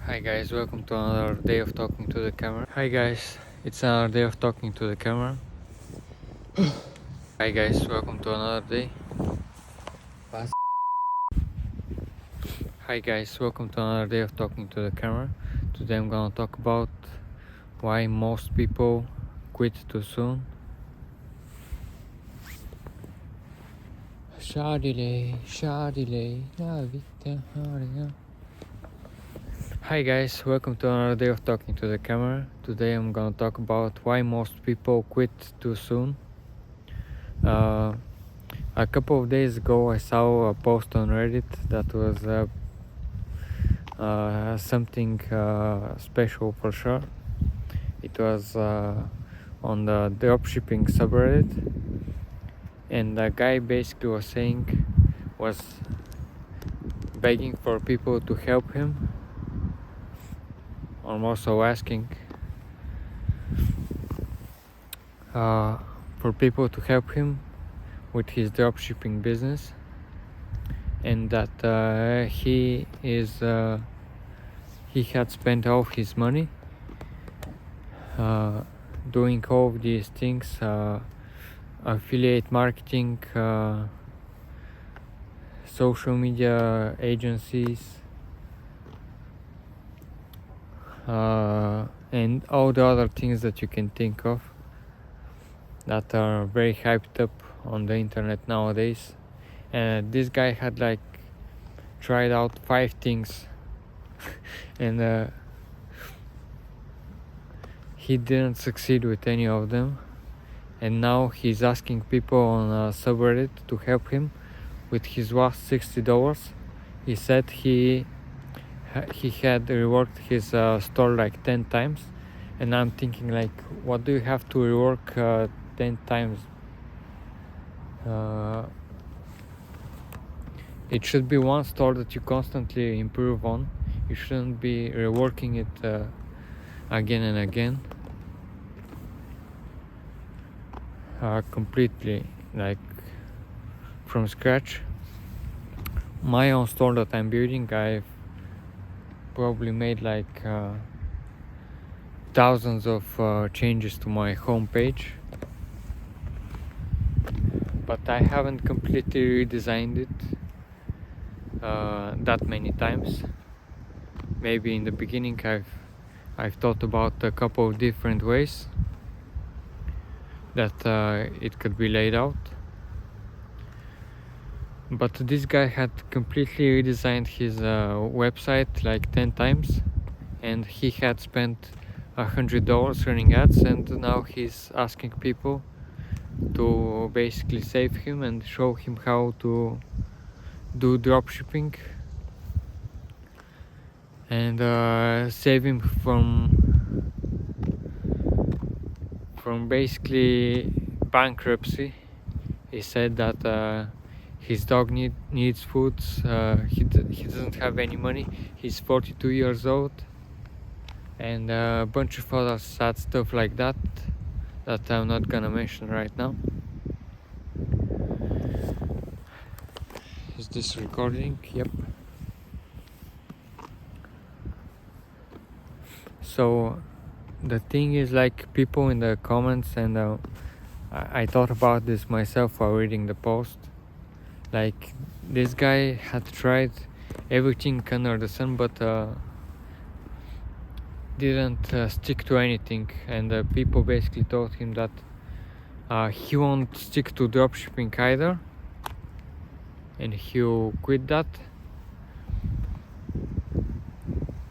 Hi guys, welcome to another day of talking to the camera. Hi guys, it's another day of talking to the camera. Hi guys, welcome to another day. Hi guys, welcome to another day of talking to the camera. Today I'm gonna talk about why most people quit too soon. Hi guys, welcome to another day of talking to the camera. Today I'm gonna talk about why most people quit too soon. A couple of days ago I saw a post on Reddit that was something special for sure. It was on the dropshipping subreddit, and the guy basically was begging for people to help him. I'm also asking for people to help him with his dropshipping business, and that he had spent all his money doing all of these things, affiliate marketing, social media agencies, and all the other things that you can think of that are very hyped up on the internet nowadays. And this guy had tried out 5 things and he didn't succeed with any of them, and now he's asking people on a subreddit to help him with his last $60. He said he had reworked his store 10 times, and I'm thinking what do you have to rework 10 times? It should be one store that you constantly improve on. You shouldn't be reworking it again and again, completely from scratch. My own store that I'm building, I've probably made thousands of changes to my homepage, but I haven't completely redesigned it that many times. Maybe in the beginning I've thought about a couple of different ways that it could be laid out, but this guy had completely redesigned his website 10 times, and he had spent $100 running ads, and now he's asking people to basically save him and show him how to do dropshipping and save him from basically bankruptcy. He said that his dog needs food. He doesn't have any money. He's 42 years old, and a bunch of other sad stuff like that I'm not gonna mention right now. Is this recording? Yep. So the thing is, people in the comments, and I thought about this myself while reading the post. This guy had tried everything under the sun, but didn't stick to anything, and people basically told him that he won't stick to dropshipping either, and he'll quit that,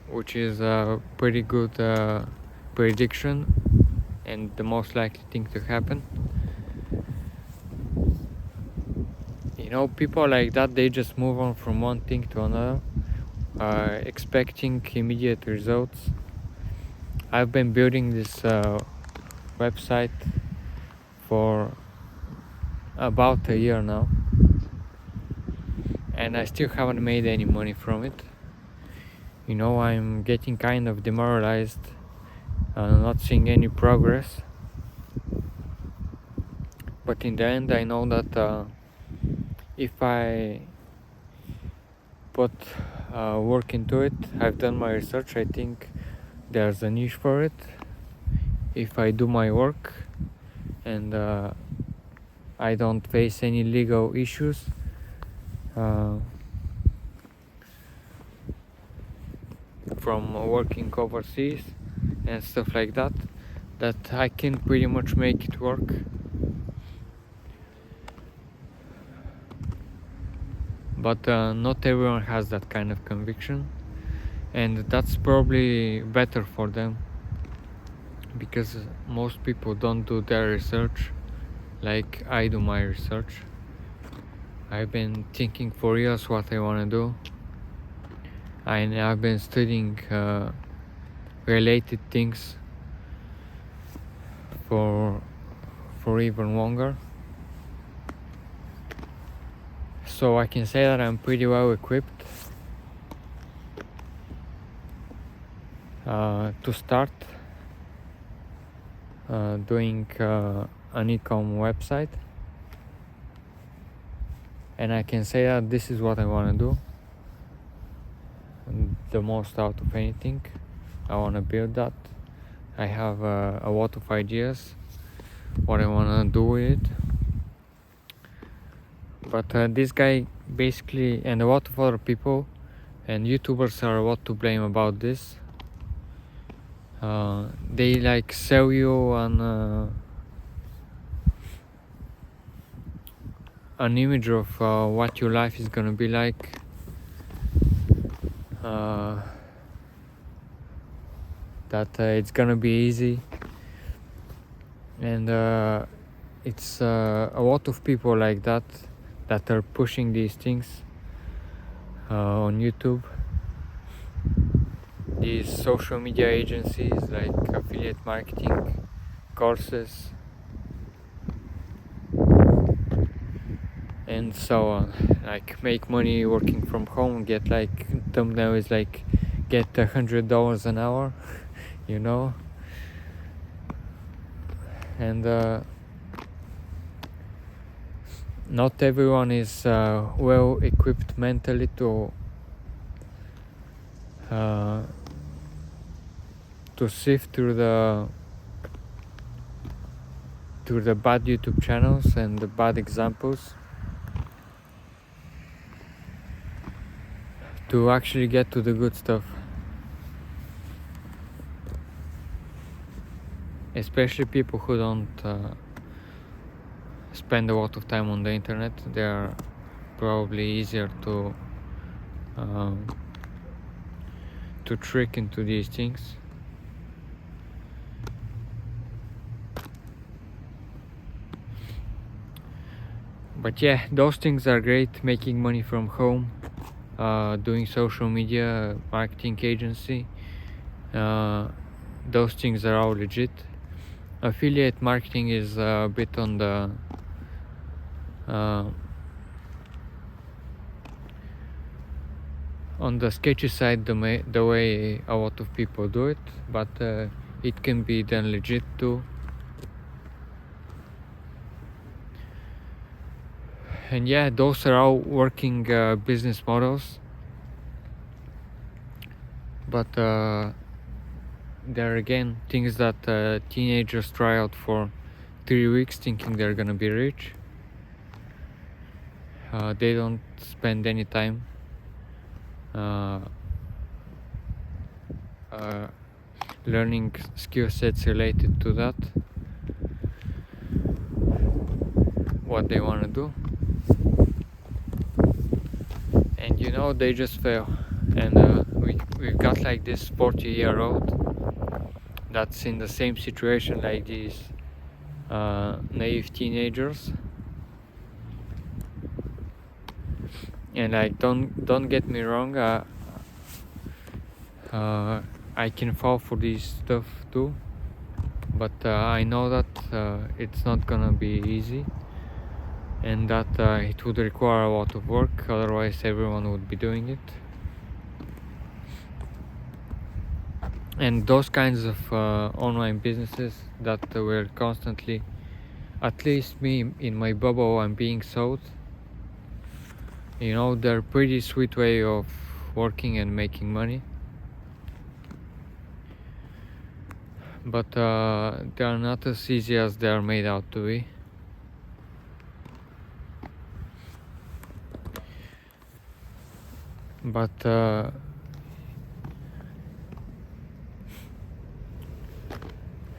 which is a pretty good prediction and the most likely thing to happen. People like that, they just move on from one thing to another, expecting immediate results. I've been building this website for about a year now, and I still haven't made any money from it. I'm getting kind of demoralized, not seeing any progress. But in the end, I know that if I put work into it. I've done my research. I think there's a niche for it if I do my work and I don't face any legal issues. From working overseas and stuff like that, that I can pretty much make it work. But not everyone has that kind of conviction, and that's probably better for them, because most people don't do their research like I do my research. I've been thinking for years what I want to do. I've been studying related things for even longer, so I can say that I'm pretty well equipped to start doing an e-com website, and I can say that this is what I want to do the most out of anything. I want to build that. I have a lot of ideas what I want to do with it, but this guy basically, and a lot of other people and YouTubers are a lot to blame about this. They like sell you an image of what your life is gonna be like, that it's gonna be easy, and it's a lot of people like that are pushing these things on YouTube. These social media agencies like affiliate marketing, courses, and so on. Like make money working from home, get like thumbnail is like get $100 an hour, you know. And not everyone is well equipped mentally to sift through the bad YouTube channels and the bad examples to actually get to the good stuff. Especially people who don't spend a lot of time on the internet, they are probably easier to trick into these things. But yeah, those things are great, making money from home, doing social media, marketing agency, those things are all legit. Affiliate marketing is a bit on the sketchy side, the way a lot of people do it, but it can be done legit too. And yeah, those are all working business models, but there are again things that teenagers try out for 3 weeks thinking they're gonna be rich. They don't spend any time learning skill sets related to that, what they want to do, and you know, they just fail. And we've got like this 40-year-old that's in the same situation like these naive teenagers. And like, don't get me wrong, I can fall for this stuff too, but I know that it's not gonna be easy, and that it would require a lot of work, otherwise everyone would be doing it. And those kinds of online businesses that were constantly, at least me in my bubble, I'm being sold, you know, they're pretty sweet way of working and making money. But they are not as easy as they are made out to be. But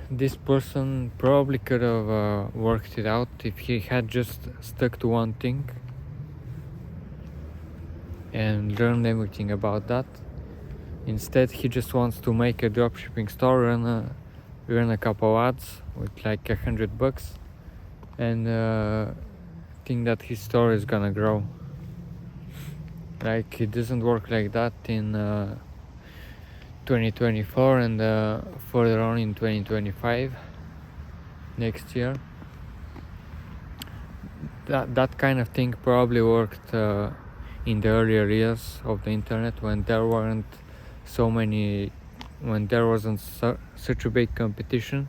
this person probably could have worked it out if he had just stuck to one thing and learned everything about that. Instead, he just wants to make a dropshipping store, earn a couple ads with like $100, and think that his store is gonna grow. Like, it doesn't work like that in 2024 and further on in 2025, next year. That kind of thing probably worked in the earlier years of the internet, when there wasn't such a big competition.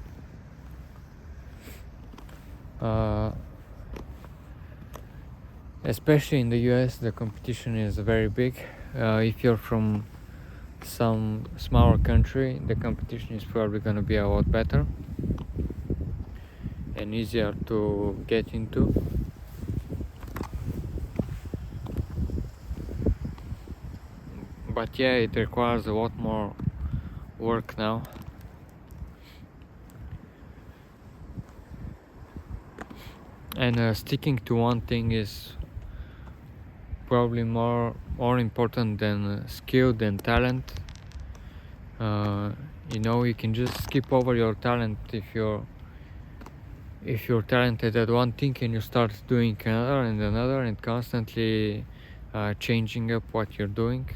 Especially in the US, the competition is very big. If you're from some smaller country, the competition is probably gonna be a lot better and easier to get into. But yeah, it requires a lot more work now. And sticking to one thing is probably more important than skill, than talent. You can just skip over your talent if you're talented at one thing, and you start doing another and another and constantly changing up what you're doing.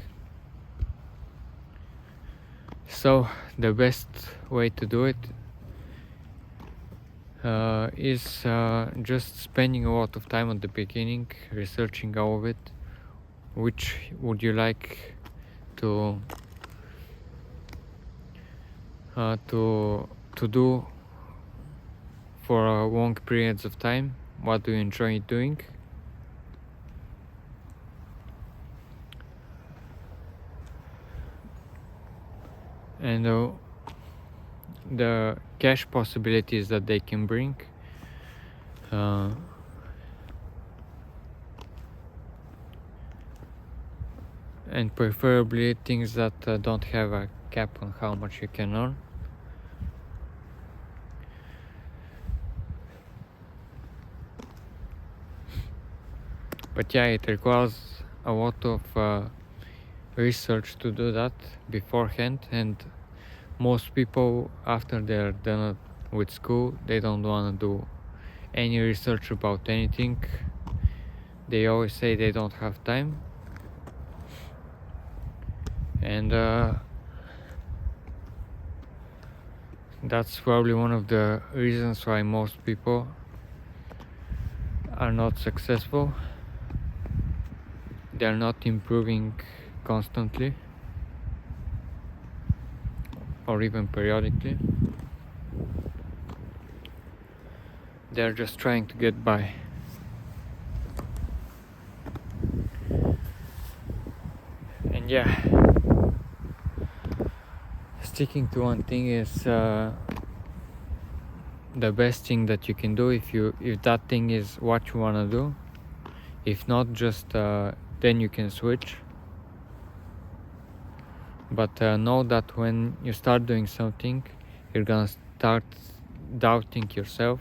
So the best way to do it is just spending a lot of time at the beginning, researching all of it. Which would you like to do for long periods of time? What do you enjoy doing? And the cash possibilities that they can bring. And preferably things that don't have a cap on how much you can earn. But yeah, it requires a lot of research to do that beforehand, and most people, after they're done with school, they don't want to do any research about anything. They always say they don't have time, and that's probably one of the reasons why most people are not successful. They're not improving constantly or even periodically. They're just trying to get by. And yeah, sticking to one thing is the best thing that you can do if that thing is what you want to do. If not, just then you can switch. But know that when you start doing something, you're gonna start doubting yourself.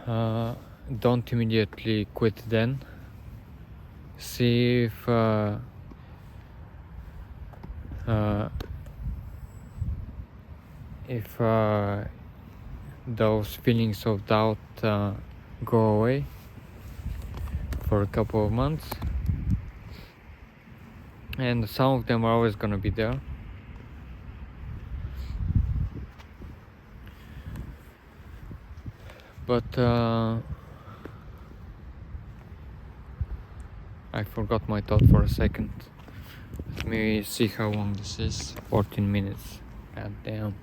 Don't immediately quit then. See if those feelings of doubt go away for a couple of months. And some of them are always gonna be there. But I forgot my thought for a second. Let me see how long this is. 14 minutes. God damn.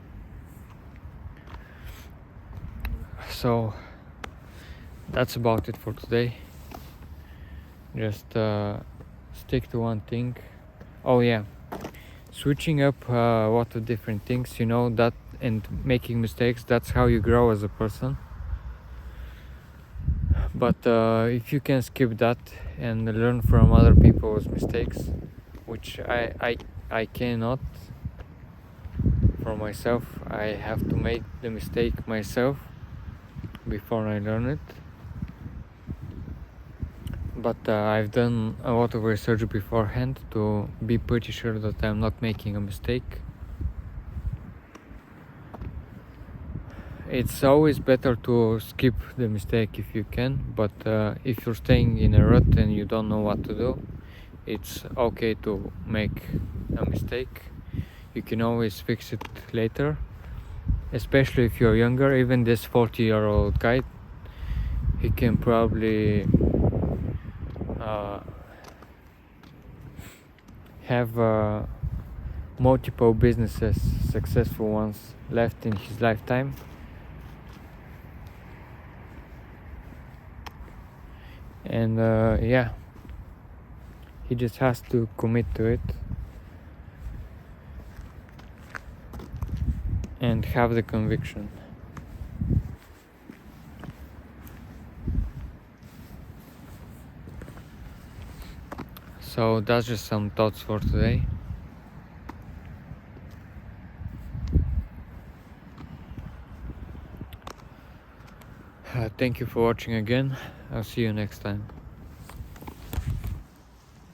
So that's about it for today. Just stick to one thing. Oh yeah, switching up a lot of different things, you know, that, and making mistakes, that's how you grow as a person. But if you can skip that and learn from other people's mistakes, which I cannot for myself, I have to make the mistake myself before I learn it. But I've done a lot of research beforehand to be pretty sure that I'm not making a mistake. It's always better to skip the mistake if you can, but if you're staying in a rut and you don't know what to do, it's okay to make a mistake. You can always fix it later, especially if you're younger. Even this 40-year-old guy, he can probably have multiple businesses, successful ones, left in his lifetime. And yeah, he just has to commit to it and have the conviction. So that's just some thoughts for today. Thank you for watching again. I'll see you next time.